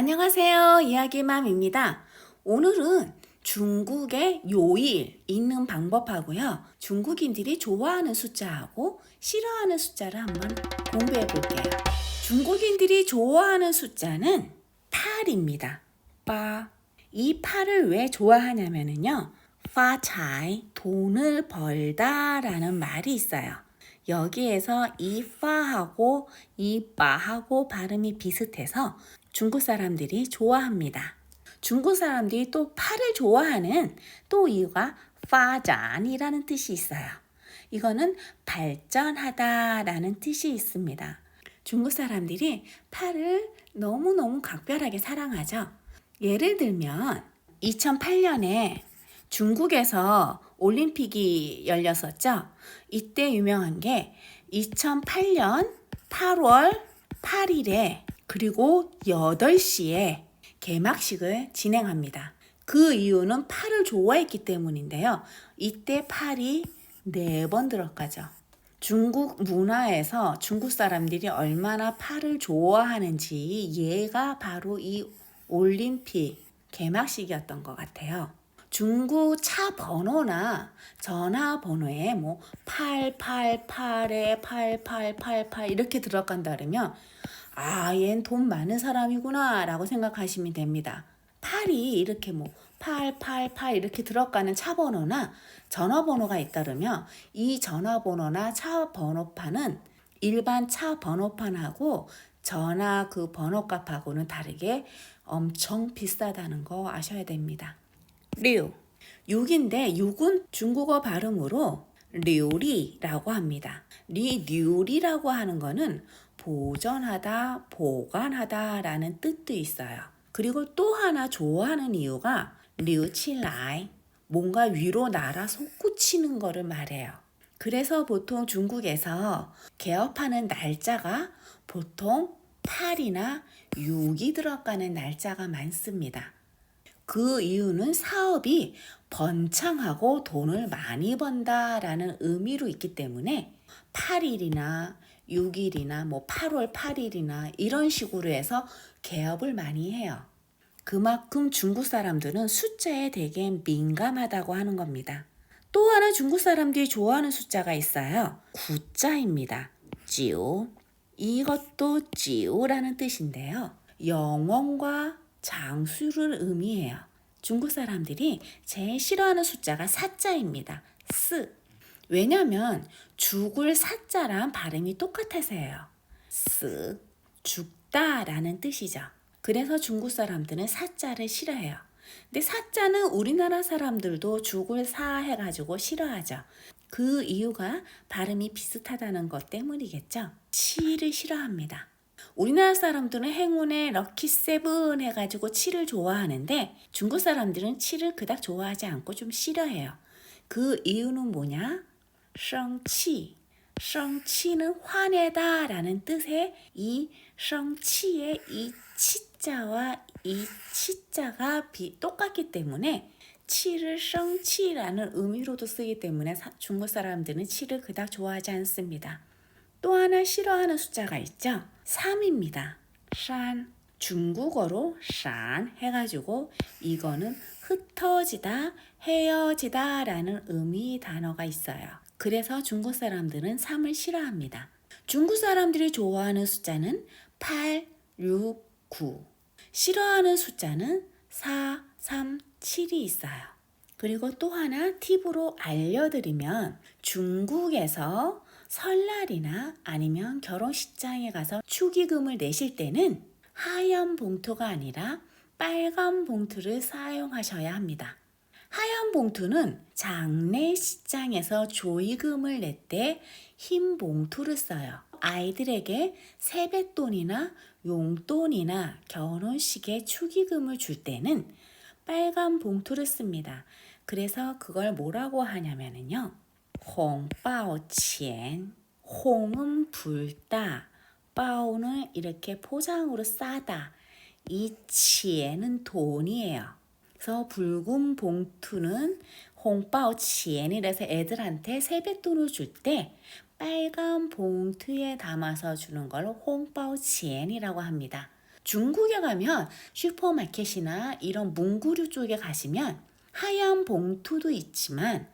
안녕하세요. 이야기맘입니다. 오늘은 중국의 요일 읽는 방법하고요. 중국인들이 좋아하는 숫자하고 싫어하는 숫자를 한번 공부해 볼게요. 중국인들이 좋아하는 숫자는 8입니다. 8. 이 8을 왜 좋아하냐면요. 파차이, 돈을 벌다라는 말이 있어요. 여기에서 이 파하고 이 빠하고 발음이 비슷해서 중국 사람들이 좋아합니다. 중국 사람들이 또 파를 좋아하는 또 이유가 파잔이라는 뜻이 있어요. 이거는 발전하다라는 뜻이 있습니다. 중국 사람들이 파를 너무너무 각별하게 사랑하죠. 예를 들면 2008년에 중국에서 올림픽이 열렸었죠. 이때 유명한 게 2008년 8월 8일에 그리고 8시에 개막식을 진행합니다. 그 이유는 팔을 좋아했기 때문인데요. 이때 팔이 4번 들어가죠. 중국 문화에서 중국 사람들이 얼마나 팔을 좋아하는지 얘가 바로 이 올림픽 개막식이었던 것 같아요. 중국 차 번호나 전화 번호에 뭐 888에 8888 이렇게 들어간다 그러면 얘는 돈 많은 사람이구나 라고 생각하시면 됩니다. 8이 이렇게 뭐 888 이렇게 들어가는 차 번호나 전화번호가 있다면 이 전화번호나 차 번호판은 일반 차 번호판하고 전화 그 번호값하고는 다르게 엄청 비싸다는 거 아셔야 됩니다. 6. 6인데 6은 중국어 발음으로 류리라고 합니다. 류리라고 하는 거는 보존하다, 보관하다 라는 뜻도 있어요. 그리고 또 하나 좋아하는 이유가 류치라이, 뭔가 위로 날아 솟구치는 거를 말해요. 그래서 보통 중국에서 개업하는 날짜가 보통 8이나 6이 들어가는 날짜가 많습니다. 그 이유는 사업이 번창하고 돈을 많이 번다라는 의미로 있기 때문에 8일이나 6일이나 뭐 8월 8일이나 이런 식으로 해서 개업을 많이 해요. 그만큼 중국 사람들은 숫자에 되게 민감하다고 하는 겁니다. 또 하나 중국 사람들이 좋아하는 숫자가 있어요. 9자입니다. 지오. 이것도 지오라는 뜻인데요. 영원과 장수를 의미해요. 중국 사람들이 제일 싫어하는 숫자가 4자입니다. 스. 왜냐면 죽을 사자랑 발음이 똑같아서예요. 스. 죽다라는 뜻이죠. 그래서 중국 사람들은 사자를 싫어해요. 근데 사자는 우리나라 사람들도 죽을 사 해가지고 싫어하죠. 그 이유가 발음이 비슷하다는 것 때문이겠죠. 7을 싫어합니다. 우리나라 사람들은 행운의 럭키 세븐 해가지고 7을 좋아하는데 중국 사람들은 7을 그닥 좋아하지 않고 좀 싫어해요. 그 이유는 뭐냐? 성치. 성치는 화내다 라는 뜻의 이 성치의 이 치자와 이 치자가 똑같기 때문에 7을 성치라는 의미로도 쓰기 때문에 중국 사람들은 7을 그닥 좋아하지 않습니다. 또 하나 싫어하는 숫자가 있죠. 3입니다. 산. 중국어로 산 해가지고 이거는 흩어지다, 헤어지다 라는 의미 단어가 있어요. 그래서 중국 사람들은 3을 싫어합니다. 중국 사람들이 좋아하는 숫자는 8, 6, 9. 싫어하는 숫자는 4, 3, 7이 있어요. 그리고 또 하나 팁으로 알려드리면 중국에서 설날이나 아니면 결혼식장에 가서 축의금을 내실 때는 하얀 봉투가 아니라 빨간 봉투를 사용하셔야 합니다. 하얀 봉투는 장례식장에서 조의금을 낼 때 흰 봉투를 써요. 아이들에게 세뱃돈이나 용돈이나 결혼식에 축의금을 줄 때는 빨간 봉투를 씁니다. 그래서 그걸 뭐라고 하냐면요. 홍바오钱. 홍은 불다, 바오는 이렇게 포장으로 싸다. 이钱은 돈이에요. 그래서 붉은 봉투는 홍바오钱이라서 애들한테 세뱃돈을 줄 때 빨간 봉투에 담아서 주는 걸 홍바오钱이라고 합니다. 중국에 가면 슈퍼마켓이나 이런 문구류 쪽에 가시면 하얀 봉투도 있지만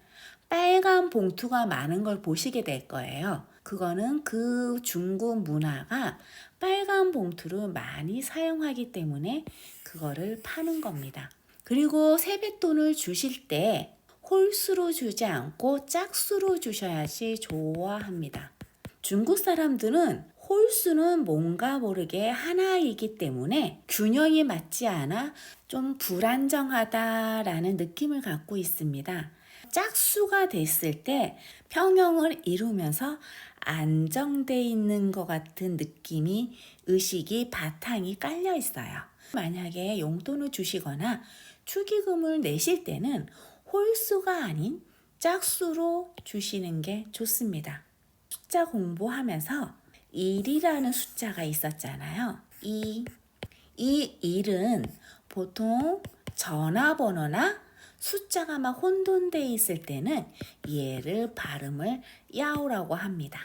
빨간 봉투가 많은 걸 보시게 될 거예요. 그거는 그 중국 문화가 빨간 봉투를 많이 사용하기 때문에 그거를 파는 겁니다. 그리고 세뱃돈을 주실 때 홀수로 주지 않고 짝수로 주셔야지 좋아합니다. 중국 사람들은 홀수는 뭔가 모르게 하나이기 때문에 균형이 맞지 않아 좀 불안정하다라는 느낌을 갖고 있습니다. 짝수가 됐을 때 평형을 이루면서 안정돼 있는 것 같은 느낌이 의식이 바탕이 깔려 있어요. 만약에 용돈을 주시거나 축의금을 내실 때는 홀수가 아닌 짝수로 주시는 게 좋습니다. 숫자 공부하면서 1이라는 숫자가 있었잖아요. 이 1은 보통 전화번호나 숫자가 막 혼돈되어 있을 때는 얘를 발음을 야오라고 합니다.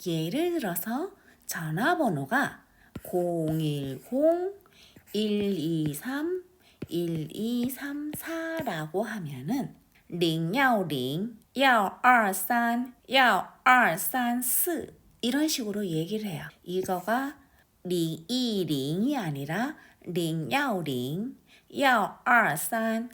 예를 들어서 전화번호가 010-123-1234라고 하면은 010, 123, 1234 이런 식으로 얘기를 해요. 이거가 010이 아니라 010, 123,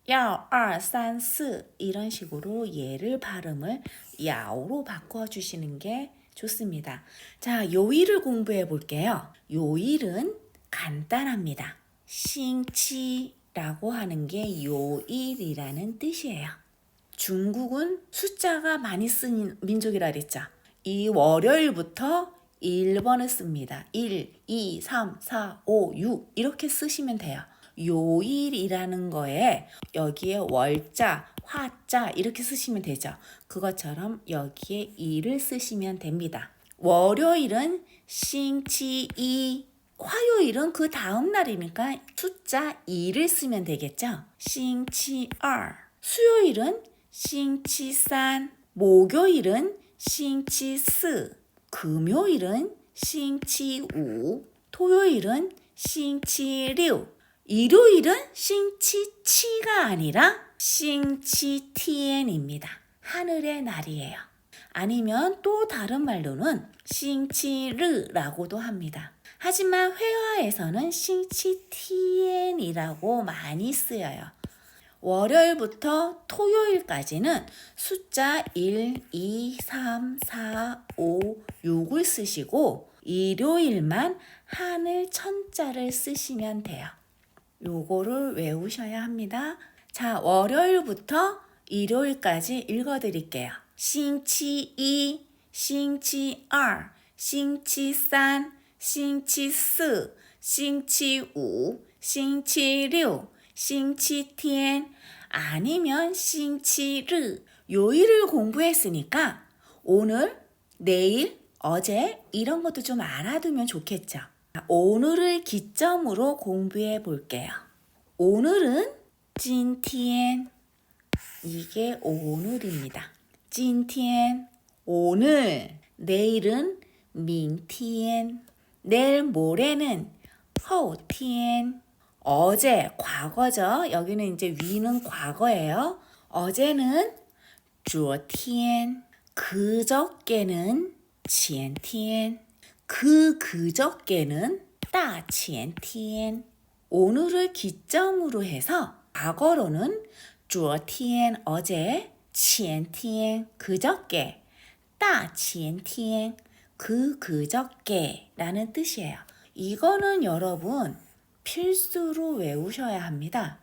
1234 이런 식으로 얘를 발음을 야오로 바꿔주시는 게 좋습니다. 자, 요일을 공부해 볼게요. 요일은 간단합니다. 싱치라고 하는 게 요일이라는 뜻이에요. 중국은 숫자가 많이 쓰는 민족이라 그랬죠. 이 월요일부터 1번을 씁니다. 1, 2, 3, 4, 5, 6 이렇게 쓰시면 돼요. 요일이라는 거에 여기에 월자, 화자 이렇게 쓰시면 되죠. 그것처럼 여기에 2를 쓰시면 됩니다. 월요일은 싱치이, 화요일은 그 다음 날이니까 숫자 2를 쓰면 되겠죠. 싱치二, 수요일은 싱치산, 목요일은 싱치스, 금요일은 싱치우, 토요일은 싱치류, 일요일은 싱치치가 아니라 싱치티엔입니다. 하늘의 날이에요. 아니면 또 다른 말로는 싱치르라고도 합니다. 하지만 회화에서는 싱치티엔이라고 많이 쓰여요. 월요일부터 토요일까지는 숫자 1, 2, 3, 4, 5, 6을 쓰시고 일요일만 하늘 천자를 쓰시면 돼요. 요거를 외우셔야 합니다. 자, 월요일부터 일요일까지 읽어드릴게요. 싱치1, 싱치2, 싱치3, 싱치4, 싱치5, 싱치6, 싱치天 아니면 싱치르. 요일을 공부했으니까 오늘, 내일, 어제 이런 것도 좀 알아두면 좋겠죠. 오늘을 기점으로 공부해 볼게요. 오늘은 今天 이게 오늘입니다. 今天 오늘, 내일은 明天 내일 모레는 后天 어제 과거죠. 여기는 이제 위는 과거예요. 어제는 昨天 그저께는 前天 그저께는 大前天 오늘을 기점으로 해서 과거로는 昨天 어제, 前天 그저께, 大前天 그저께라는 뜻이에요. 이거는 여러분 필수로 외우셔야 합니다.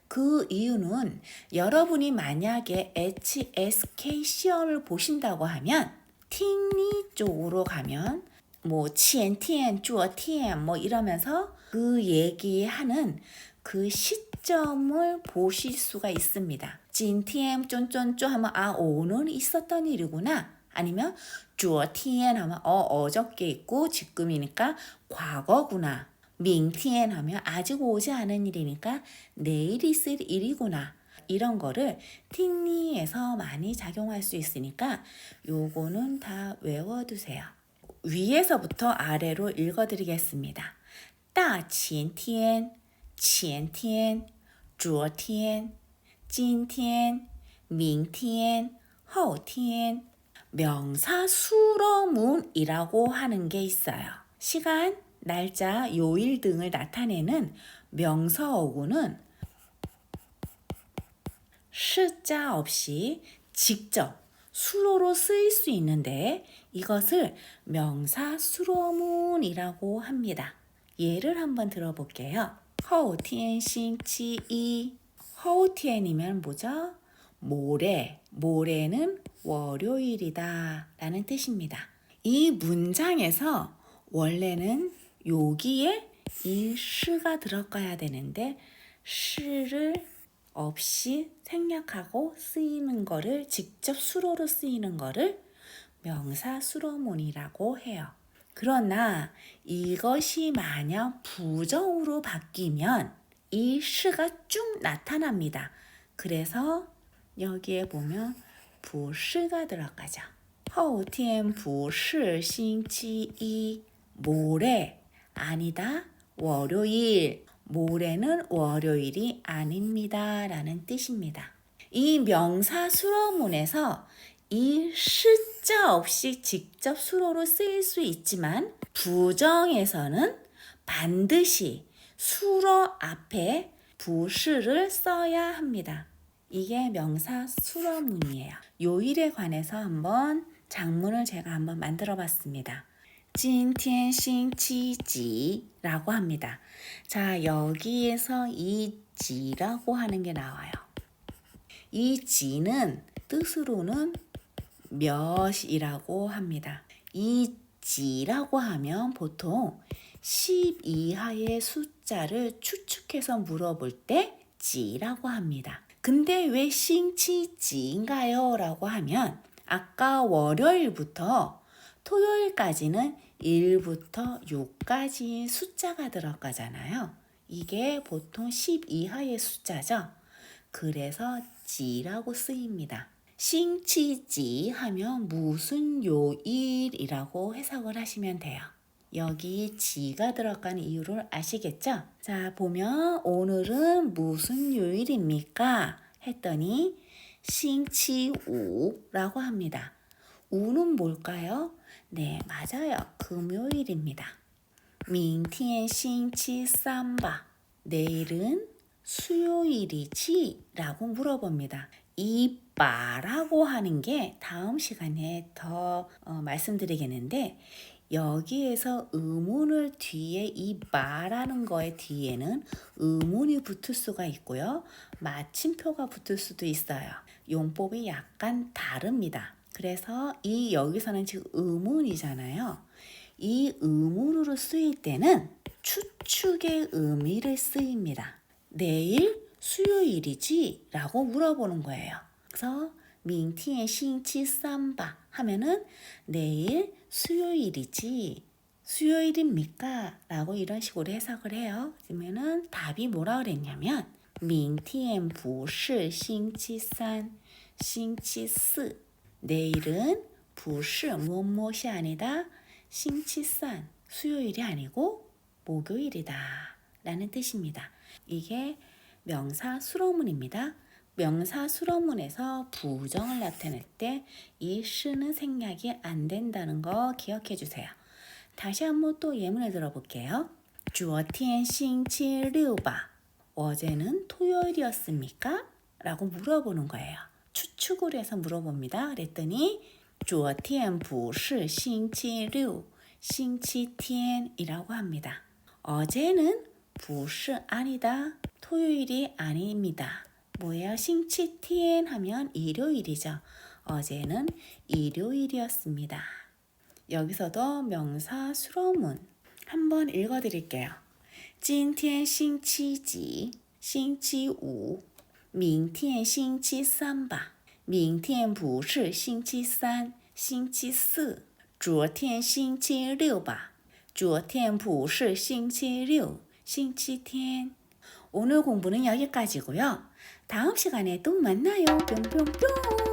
그 이유는 여러분이 만약에 HSK 시험을 보신다고 하면 팅리 쪽으로 가면 뭐 前天, 昨天 뭐 이러면서 그 얘기하는 그 시점을 보실 수가 있습니다. 今天 쫀쫀쫀 하면 아 오늘 있었던 일이구나. 아니면 昨天 하면 어저께 있고 지금이니까 과거구나. 明天 하면 아직 오지 않은 일이니까 내일 있을 일이구나. 이런 거를 팅리에서 많이 작용할 수 있으니까 요거는 다 외워두세요. 위에서부터 아래로 읽어드리겠습니다. 大前天、前天、昨天、今天、明天、后天. 명사 수로문이라고 하는 게 있어요. 시간, 날짜, 요일 등을 나타내는 명사어구는 시자 없이 직접 수로로 쓰일 수 있는데 이것을 명사 수로문이라고 합니다. 예를 한번 들어볼게요. 后天星期一 后天이면 뭐죠? 모레, 모레는 월요일이다 라는 뜻입니다. 이 문장에서 원래는 여기에 이 시가 들어가야 되는데 시를 없이 생략하고 쓰이는 거를 직접 수로로 쓰이는 거를 명사 수로문이라고 해요. 그러나 이것이 만약 부정으로 바뀌면 이 시가 쭉 나타납니다. 그래서 여기에 보면 不是가 들어가죠. 后天不是星期一 모레 아니다. 월요일. 모레는 월요일이 아닙니다. 라는 뜻입니다. 이 명사 수로문에서 이 시자 없이 직접 수로로 쓰일 수 있지만 부정에서는 반드시 수로 앞에 부시를 써야 합니다. 이게 명사 수로문이에요. 요일에 관해서 한번 장문을 제가 한번 만들어 봤습니다. 今天星期几라고 합니다. 자, 여기에서 이 지라고 하는 게 나와요. 이 지는 뜻으로는 몇이라고 합니다. 이 지라고 하면 보통 10 이하의 숫자를 추측해서 물어볼 때 지라고 합니다. 근데 왜 싱치지인가요? 라고 하면 아까 월요일부터 토요일까지는 1부터 6까지 숫자가 들어가잖아요. 이게 보통 10 이하의 숫자죠. 그래서 지라고 쓰입니다. 싱치지 하면 무슨 요일이라고 해석을 하시면 돼요. 여기 지가 들어가는 이유를 아시겠죠? 자, 보면 오늘은 무슨 요일입니까? 했더니 싱치우라고 합니다. 우는 뭘까요? 네, 맞아요. 금요일입니다. 明天星期三吧. 내일은 수요일이지? 라고 물어봅니다. 이 바라고 하는 게 다음 시간에 더 말씀드리겠는데 여기에서 의문을 뒤에 이 바라는 거의 뒤에는 의문이 붙을 수가 있고요. 마침표가 붙을 수도 있어요. 용법이 약간 다릅니다. 그래서 이 여기서는 지금 의문이잖아요. 이 의문으로 쓰일 때는 추측의 의미를 쓰입니다. 내일 수요일이지? 라고 물어보는 거예요. 그래서 明天星期三吧 하면은 내일 수요일이지? 수요일입니까? 라고 이런 식으로 해석을 해요. 그러면은 답이 뭐라 그랬냐면 明天不是星期三, 星期四 내일은 不是 무엇이 아니다. 星期三 수요일이 아니고 목요일이다 라는 뜻입니다. 이게 명사 수로문입니다. 명사 수로문에서 부정을 나타낼 때 이 시는 생략이 안 된다는 거 기억해 주세요. 다시 한번 또 예문을 들어볼게요. 昨天星期六吧. 어제는 토요일이었습니까? 라고 물어보는 거예요. 추측을 해서 물어봅니다. 그랬더니 昨天不是星期六, 星期天이라고 합니다. 어제는 不是 아니다. 토요일이 아닙니다. 뭐예요? 싱치티엔 하면 일요일이죠. 어제는 일요일이었습니다. 여기서도 명사 수로문 한번 읽어드릴게요. 今天星期几? 星期五. 明天星期三吧. 明天不是星期三, 星期四. 昨天星期六吧. 昨天不是星期六, 星期天. 오늘 공부는 여기까지고요. 다음 시간에 또 만나요. 뿅뿅뿅.